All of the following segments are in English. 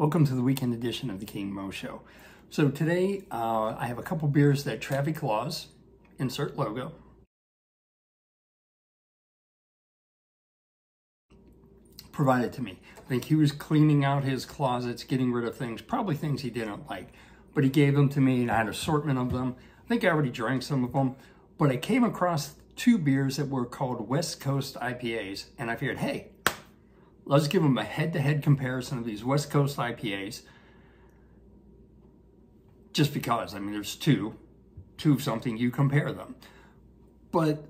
Welcome to the weekend edition of the King Mo Show. So today I have a couple beers that Travis Claus, insert logo, provided to me. I think he was cleaning out his closets, getting rid of things, probably things he didn't like, but he gave them to me and I had an assortment of them. I think I already drank some of them, but I came across two beers that were called West Coast IPAs, and I figured, hey, let's give them a head-to-head comparison of these West Coast IPAs. Just because, I mean, there's two of something, you compare them. But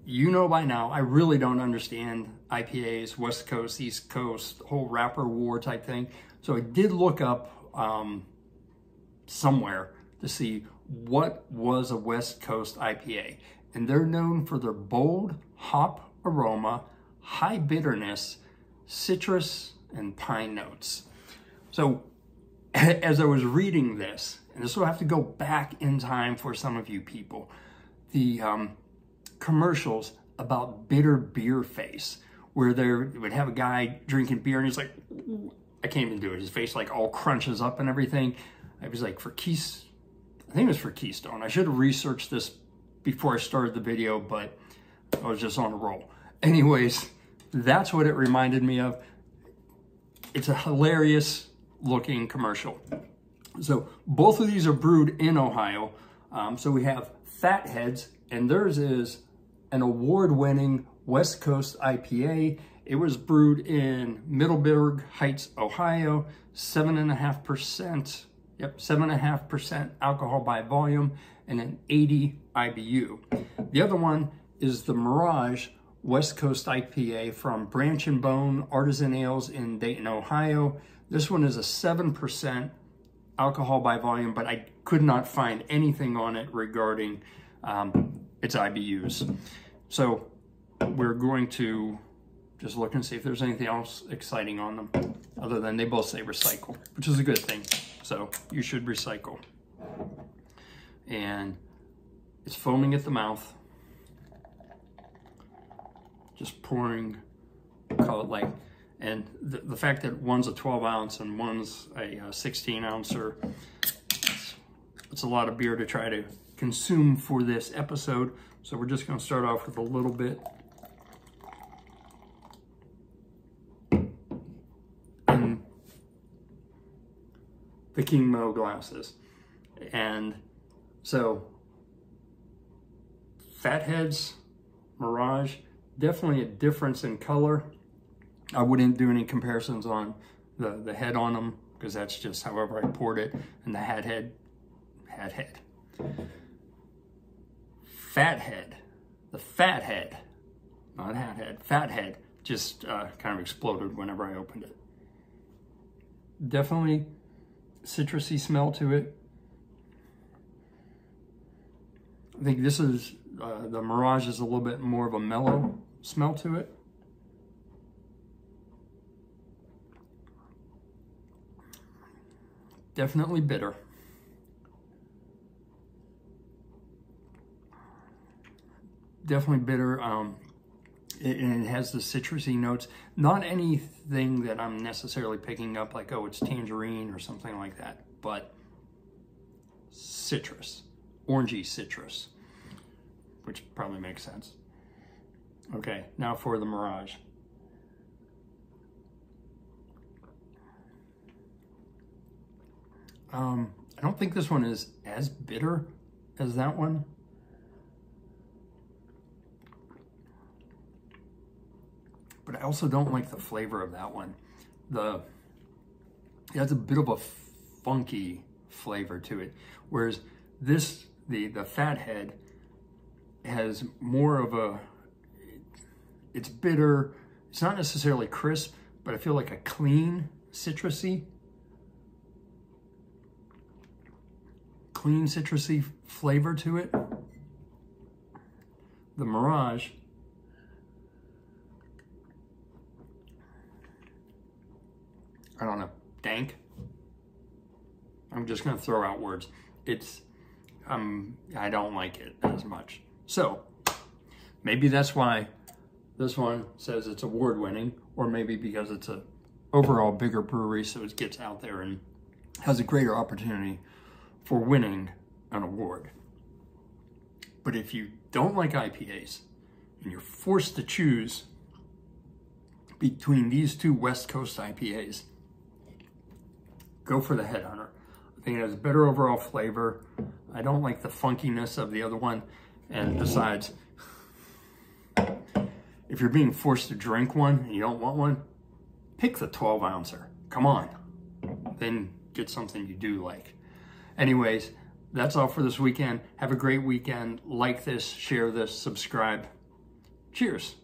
you know by now, I really don't understand IPAs, West Coast, East Coast, whole rapper war type thing. So I did look up somewhere to see what was a West Coast IPA. And they're known for their bold hop aroma, high bitterness, citrus, and pine notes. So as I was reading this, and this will have to go back in time for some of you people, the commercials about bitter beer face, where they would have a guy drinking beer and he's like, I can't even do it. His face like all crunches up and everything. I was like, I think it was for Keystone. I should have researched this before I started the video, but I was just on a roll. Anyways, that's what it reminded me of. It's a hilarious looking commercial. So both of these are brewed in Ohio. So we have Fatheads, and theirs is an award-winning West Coast IPA. It was brewed in Middleburg Heights, Ohio, 7.5%. Yep, 7.5% alcohol by volume and an 80 IBU. The other one is the Mirage West Coast IPA from Branch and Bone Artisan Ales in Dayton, Ohio. This one is a 7% alcohol by volume, but I could not find anything on it regarding its IBUs. So we're going to just look and see if there's anything else exciting on them, other than they both say recycle, which is a good thing. So you should recycle. And it's foaming at the mouth. Just pouring, call it like, and the fact that one's a 12 ounce and one's a 16 ouncer, it's a lot of beer to try to consume for this episode. So we're just gonna start off with a little bit. In the King Mo glasses. And so, Fatheads, Mirage, definitely a difference in color. I wouldn't do any comparisons on the head on them, because that's just however I poured it. And the Fathead, the Fathead, not Hathead, Fathead just kind of exploded whenever I opened it. Definitely citrusy smell to it. I think this is, the Mirage is a little bit more of a mellow smell to it. Definitely bitter. Definitely bitter. And it has the citrusy notes. Not anything that I'm necessarily picking up like, oh, it's tangerine or something like that, but citrus, orangey citrus, which probably makes sense. Okay, now for the Mirage. I don't think this one is as bitter as that one. But I also don't like the flavor of that one. It has a bit of a funky flavor to it. Whereas this, the Fathead, has more of a, it's bitter. It's not necessarily crisp, but I feel like a clean, citrusy flavor to it. The Mirage, I don't know, dank. I'm just gonna throw out words. It's, I don't like it as much. So maybe that's why this one says it's award-winning, or maybe because it's a overall bigger brewery, so it gets out there and has a greater opportunity for winning an award. But if you don't like IPAs and you're forced to choose between these two West Coast IPAs, go for the Headhunter. I think it has better overall flavor. I don't like the funkiness of the other one. And besides, if you're being forced to drink one and you don't want one, pick the 12 ouncer. Come on. Then get something you do like. Anyways, that's all for this weekend. Have a great weekend. Like this, share this, subscribe. Cheers.